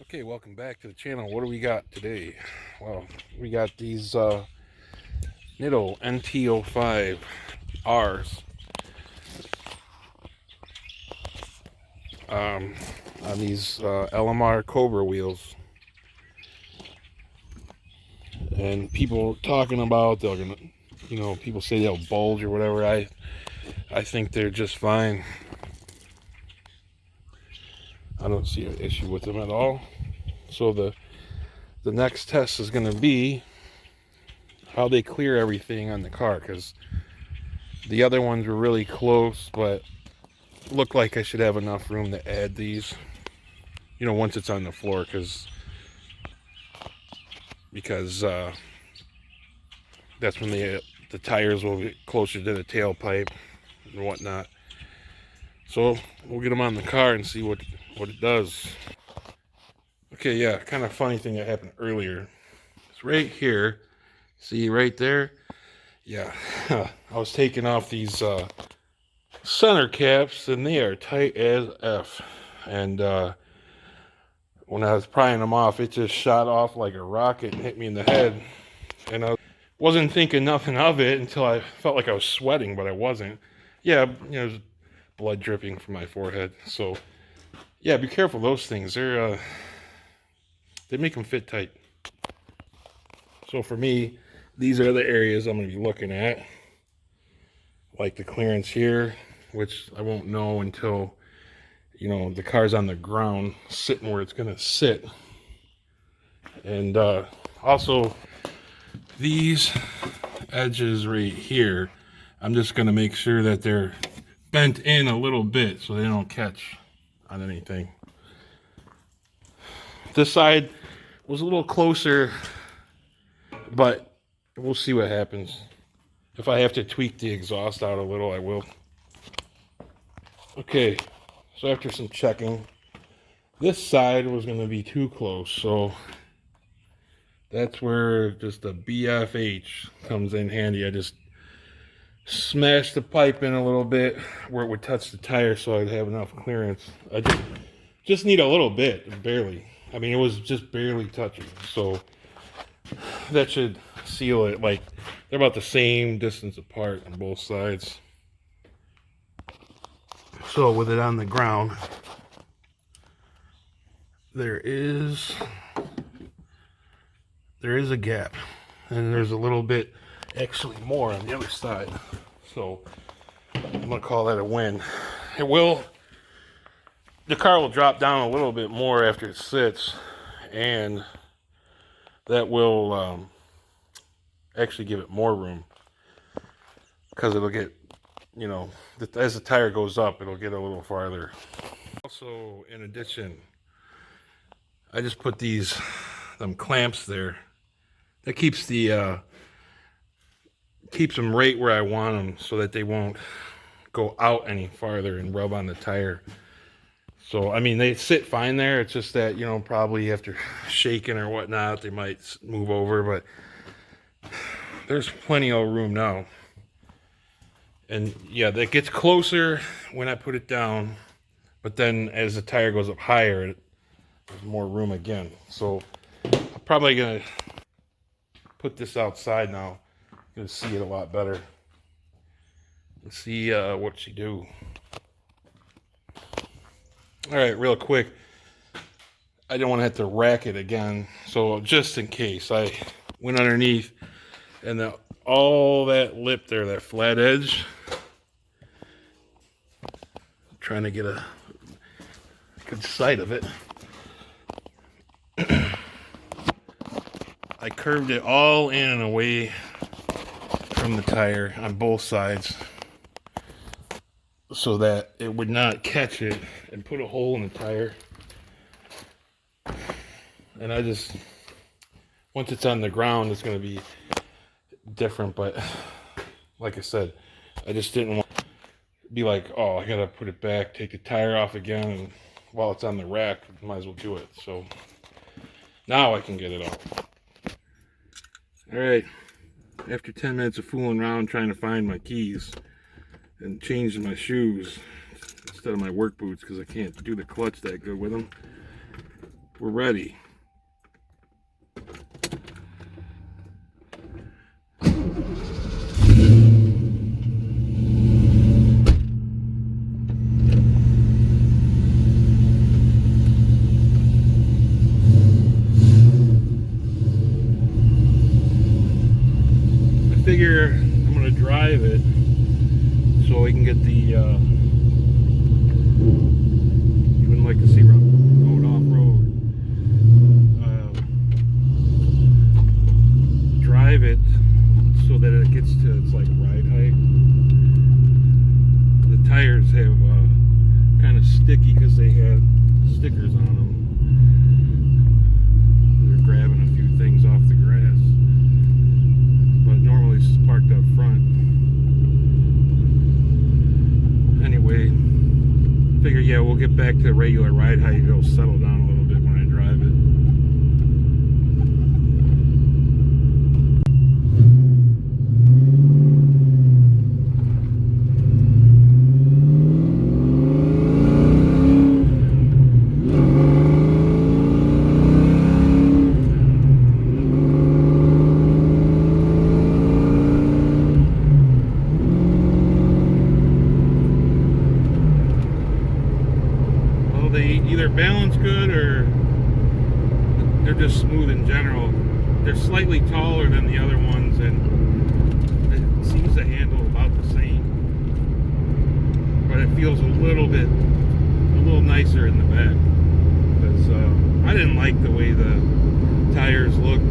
Okay, welcome back to the channel. What do we got today? Well, we got these Nitto NT05Rs on these LMR Cobra wheels, and people talking about they're gonna, people say they'll bulge or whatever. I think they're just fine. I don't see an issue with them at all. So the next test is going to be how they clear everything on the car, because the other ones were really close, but looked like I should have enough room to add these, once it's on the floor, because that's when the tires will get closer to the tailpipe and whatnot. So we'll get them on the car and see what it does. Okay, yeah, kind of funny thing that happened earlier. It's right here. See right there? Yeah, I was taking off these center caps, and they are tight as F. And when I was prying them off, it just shot off like a rocket and hit me in the head. And I wasn't thinking nothing of it until I felt like I was sweating, but I wasn't. Yeah, there's blood dripping from my forehead. So, yeah, be careful. Those things, they make them fit tight. So for me, these are the areas I'm going to be looking at, like the clearance here, which I won't know until, the car's on the ground, sitting where it's going to sit. And also, these edges right here, I'm just going to make sure that they're bent in a little bit so they don't catch on anything. This side was a little closer, but we'll see what happens. If I have to tweak the exhaust out a little, I will. Okay, so after some checking, this side was going to be too close, so that's where just the BFH comes in handy. I just smashed the pipe in a little bit where it would touch the tire so I'd have enough clearance. I just need a little bit, barely. I mean, it was just barely touching, so that should seal it. Like, they're about the same distance apart on both sides. So with it on the ground, there is a gap, and there's a little bit, actually more on the other side. So I'm gonna call that a win. The car will drop down a little bit more after it sits, and that will actually give it more room, because it'll get, as the tire goes up, it'll get a little farther. Also, in addition, I just put them clamps there. That keeps them right where I want them, so that they won't go out any farther and rub on the tire. So, I mean, they sit fine there. It's just that, probably after shaking or whatnot, they might move over, but there's plenty of room now. And yeah, that gets closer when I put it down, but then as the tire goes up higher, there's more room again. So I'm probably gonna put this outside now. I'm gonna see it a lot better. Let's see what she do. All right, real quick. I didn't want to have to rack it again, so just in case, I went underneath, and all that lip there, that flat edge, I'm trying to get a good sight of it. I curved it all in and away from the tire on both sides, so that it would not catch it and put a hole in the tire. And once it's on the ground, it's going to be different. But like I said, I just didn't want to be like, oh, I got to put it back, take the tire off again, and while it's on the rack, might as well do it. So now I can get it off. All right, after 10 minutes of fooling around trying to find my keys and changing my shoes instead of my work boots, because I can't do the clutch that good with them, we're ready. I figure I'm going to drive it so we can get the you wouldn't like to see going off-road. Drive it so that it gets to its like ride height. The tires have kind of sticky because they had stickers on them. They're grabbing a few things off the grass, but normally it's parked up front. Anyway, figure yeah, we'll get back to regular ride height. It'll settle down a little bit when I drive it. They either balance good or they're just smooth in general. They're slightly taller than the other ones, and it seems to handle about the same, but it feels a little nicer in the back, because I didn't like the way the tires look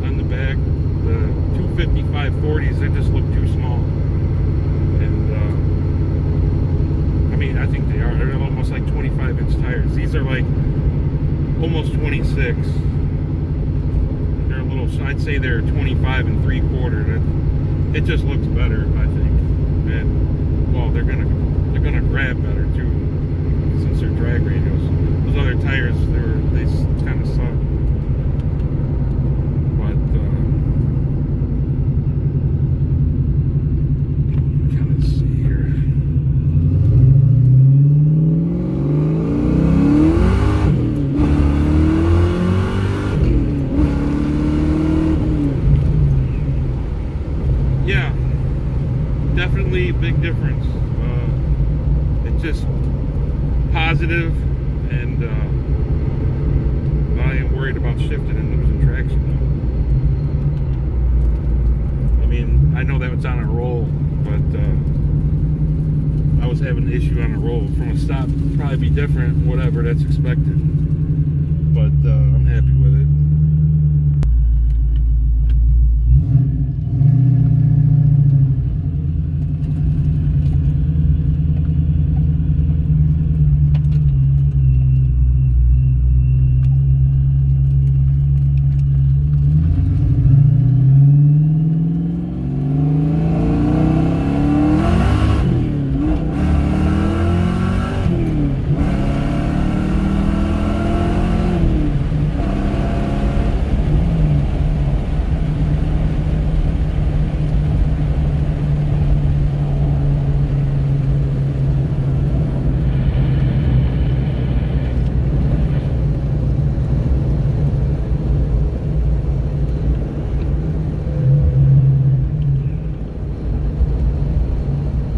on the back. The 255/40s, they just look too small, and I mean, I think they are. They're almost like 25-inch tires. These are like almost 26. They're a little, I'd say they're 25 3/4. It just looks better, I think. And well, they're gonna grab better too, since they're drag radials. Those other tires, they kind of suck. But kind of see here. Yeah, definitely a big difference. It's just positive, and I am worried about shifting and losing traction. I mean, I know that it's on a roll, but I was having an issue on a roll. From a stop, it'd probably be different, whatever, that's expected. But I'm happy with it.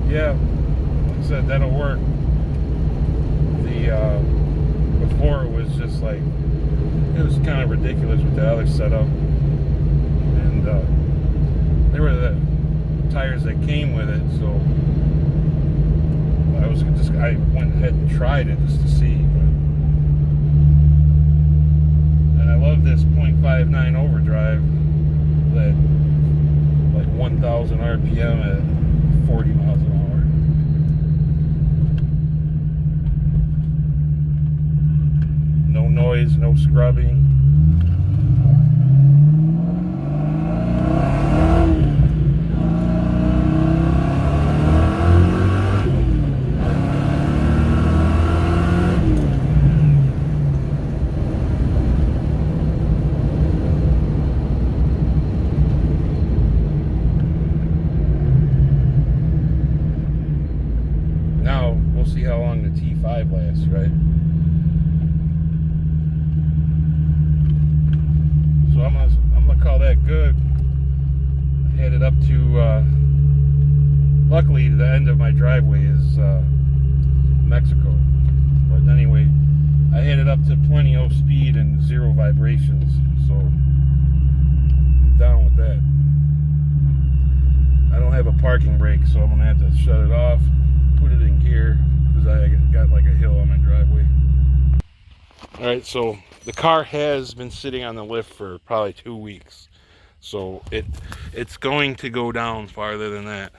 Yeah, like I said, that'll work. The before it was just like, it was kind of ridiculous with the other setup, and they were the tires that came with it, so I went ahead and tried it just to see. And I love this 0.59 overdrive, that like 1,000 RPM at 40 miles an hour. No noise, no scrubbing. Now we'll see how long the T5 lasts, right? good. I headed up to, luckily the end of my driveway is Mexico. But anyway, I headed up to plenty of speed and 0 vibrations, so I'm down with that. I don't have a parking brake, so I'm gonna have to shut it off, put it in gear, because I got like a hill on my driveway. Alright, so the car has been sitting on the lift for probably 2 weeks, so it's going to go down farther than that.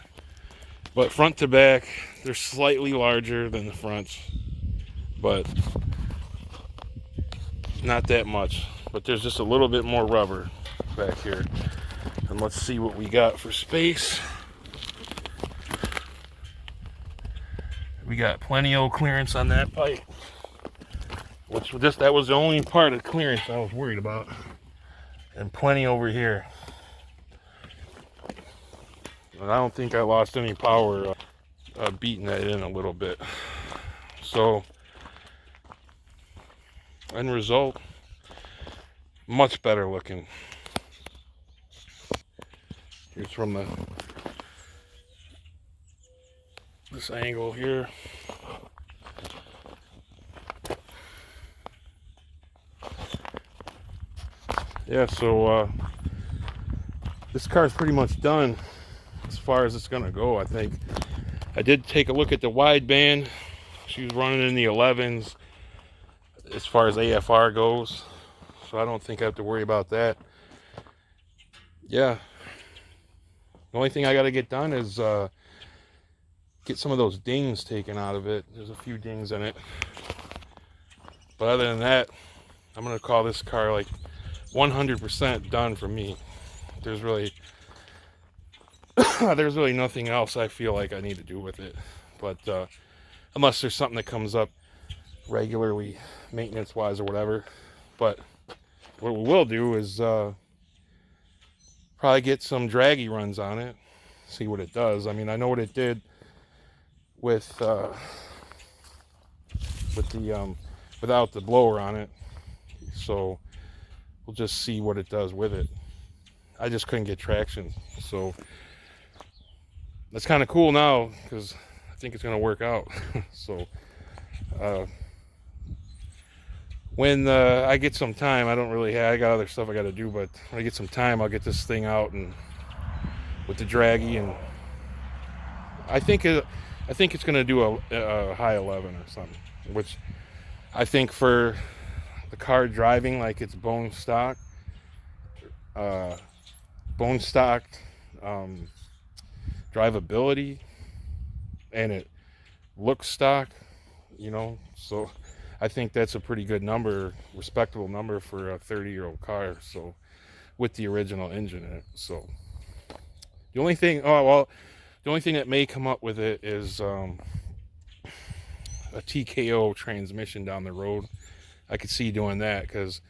But front to back, they're slightly larger than the fronts, but not that much. But there's just a little bit more rubber back here. And let's see what we got for space. We got plenty of clearance on that pipe, which that was the only part of clearance I was worried about. And plenty over here. And I don't think I lost any power beating that in a little bit. So, end result, much better looking. Here's from this angle here. Yeah, so this car is pretty much done as far as it's gonna go, I think. I did take a look at the wideband. She was running in the 11s as far as AFR goes, so I don't think I have to worry about that. Yeah, the only thing I got to get done is get some of those dings taken out of it. There's a few dings in it, but other than that, I'm gonna call this car like 100% done for me. There's really nothing else I feel like I need to do with it, but unless there's something that comes up regularly maintenance wise or whatever. But what we will do is probably get some draggy runs on it, see what it does. I mean, I know what it did with the without the blower on it, so we'll just see what it does with it. I just couldn't get traction, so that's kind of cool now because I think it's going to work out. So when I get some time, I got other stuff I got to do, but when I get some time, I'll get this thing out and with the draggy, and I think it's going to do a high 11 or something, which I think for the car driving like it's bone stock drivability, and it looks stock, you know, so I think that's a pretty good number, respectable number for a 30-year-old car, so with the original engine in it. So the only thing that may come up with it is a TKO transmission down the road. I could see doing that because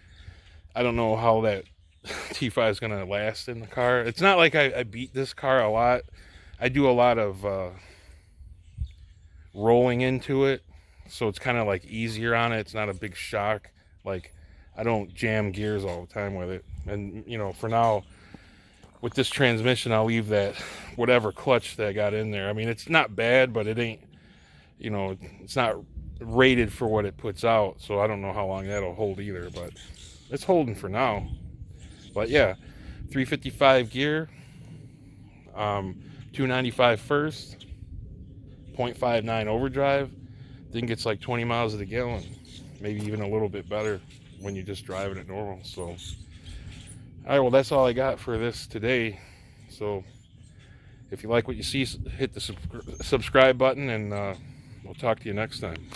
I don't know how that T5 is going to last in the car. It's not like I beat this car a lot. I do a lot of rolling into it, so it's kind of like easier on it. It's not a big shock. Like, I don't jam gears all the time with it. And, you know, for now, with this transmission, I'll leave that whatever clutch that I got in there. I mean, it's not bad, but it ain't, you know, it's not rated for what it puts out, so I don't know how long that'll hold either, but it's holding for now. But yeah, 355 gear, 295 first, 0.59 overdrive. I think it's like 20 miles to the gallon, maybe even a little bit better when you're just driving it normal. So all right, well, that's all I got for this today. So if you like what you see, hit the subscribe button, and we'll talk to you next time.